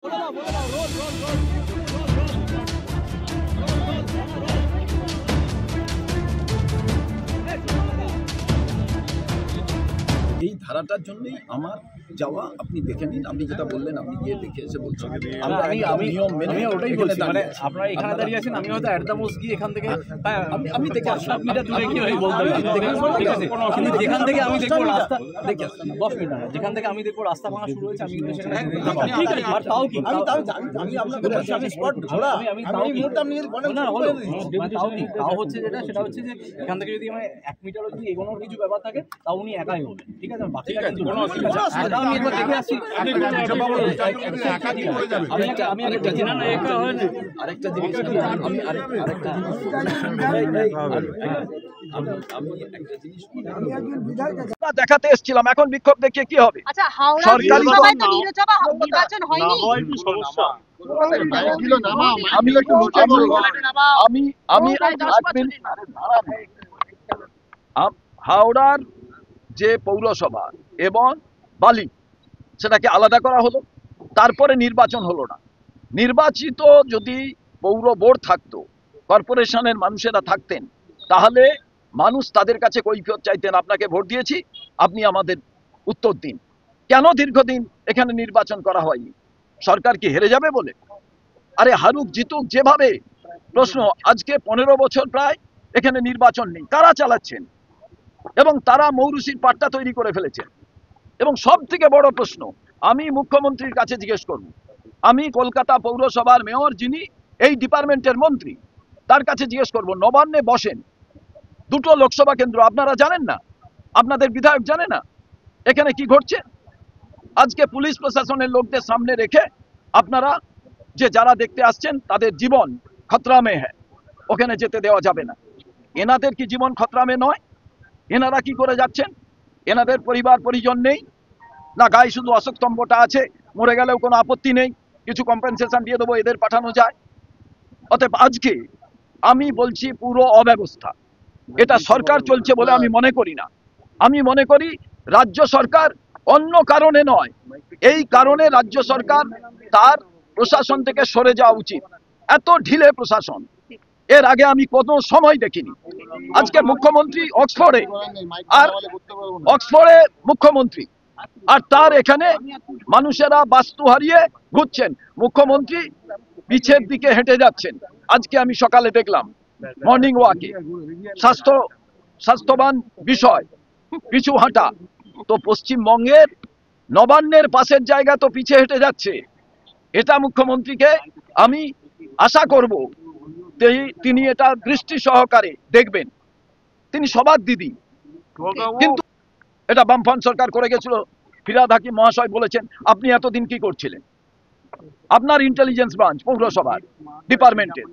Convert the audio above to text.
এই ধারাটার জন্যই আমার যাওয়া। আপনি দেখে নিন, আপনি যেটা বললেন আপনি গিয়ে দেখে এসে বলছেন। আমি ওটাই বলছি, মানে আপনারা এখানে দাঁড়িয়ে আছেন, আমি হয়তো অ্যাট দ্য মোস্ট গিয়ে এখান থেকে আমি দেখে আসি। 7 মিটার দূরে কি হয় বলতে হবে, ঠিক আছে, কিন্তু যেখান থেকে আমি দেখবো রাস্তা দেখে 10 মিনিট না, যেখান থেকে আমি দেখবো রাস্তা ভাঙা শুরু হয়েছে, আমি কিন্তু সেখানে ঠিক আছে। আর তাও কি আমি আপনাকে বলছি আমি স্পট ঘোরা, আমি মুহূর্তে আপনি যদি বলেন না হলো, তাও কি, তাও হচ্ছে সেটা হচ্ছে যে এখান থেকে যদি আমি 1 মিটারও যদি এগোনোর কিছু ব্যাপার থাকে তাও উনি একাই হবেন, ঠিক আছে, বাকিটা কিন্তু আমি একবার দেখে আসি। আমি আরেকটা জিনিস দেখাতে এসেছিলাম, এখন বিক্ষোভ দেখিয়ে কি হবে? আচ্ছা, সরকারি নির্বাচন হয়নি, হাওড়ার যে পৌরসভা এবং বালি সেটাকে আলাদা করা হলো, তারপরে নির্বাচন হলো না। নির্বাচিত যদি পৌর বোর্ড থাকতো, কর্পোরেশনের মানুষেরা থাকতেন, তাহলে মানুষ তাদের কাছে কৈফিয়ত চাইতেন, আপনাকে ভোট দিয়েছি, আপনি আমাদের উত্তর দিন। কেন দীর্ঘদিন এখানে নির্বাচন করা হয়নি? সরকার কি হেরে যাবে বলে? আরে হারুক জিতুক যেভাবে প্রশ্ন, আজকে 15 বছর প্রায় এখানে নির্বাচন নেই, কারা চালাচ্ছেন? এবং তারা মৌরুসির পাট্টা তৈরি করে ফেলেছেন। এবং সব থেকে বড় প্রশ্ন আমি মুখ্যমন্ত্রীর কাছে জিজ্ঞেস করব, আমি কলকাতা পৌরসভার মেয়র, যিনি এই ডিপার্টমেন্টের মন্ত্রী, তার কাছে জিজ্ঞেস করব, নবান্নে বসেন, 2টো লোকসভা কেন্দ্র, আপনারা জানেন না? আপনাদের বিধায়ক জানে না এখানে কি ঘটছে? আজকে পুলিশ প্রশাসনের লোকদের সামনে রেখে আপনারা যে যারা দেখতে আসছেন তাদের জীবন খতরা মে হ্যায়, ওখানে যেতে দেওয়া যাবে না। এনাদের কি জীবন খতরা মে নয়? এনারা কি করে যাচ্ছেন? এনাদের পরিবার পরিজন নেই না? গায়ে শুধু অশোক স্তম্ভটা আছে, মরে গেলেও কোনো আপত্তি নেই, কিছু কম্পেনসেশন দিয়ে দেবো, এদের পাঠানো যায়। অতএব আজকে আমি বলছি পুরো অব্যবস্থা, এটা সরকার চলছে বলে আমি মনে করি না। আমি মনে করি রাজ্য সরকার অন্য কারণে নয়, এই কারণে রাজ্য সরকার তার প্রশাসন থেকে সরে যাওয়া উচিত। এত ঢিলে প্রশাসন এর আগে আমি কোনো সময় দেখিনি। আজকে মুখ্যমন্ত্রী অক্সফোর্ডে মুখ্যমন্ত্রী, আর তার এখানে মানুষেরা বাস্তু হারিয়ে ঘুরছেন, মুখ্যমন্ত্রী পিছের দিকে হেঁটে যাচ্ছেন। আজকে আমি সকালে দেখলাম মর্নিং ওয়াকে, স্বাস্থ্যবান বিষয় পিছু হাঁটা। তো পশ্চিমবঙ্গের নবান্নের পাশের জায়গা তো পিছে হেঁটে যাচ্ছে। এটা মুখ্যমন্ত্রীকে আমি আশা করব তিনি এটা দৃষ্টি সহকারে দেখবেন। তিনি সবার দিদি, কিন্তু এটা বামফ্রন্ট সরকার করে গেছিল। ফিরহাদ হাকিম মহাশয় বলেছেন, আপনি এতদিন কি করছিলেন? আপনার ইন্টেলিজেন্স ব্রাঞ্চ পৌরসভার ডিপার্টমেন্টের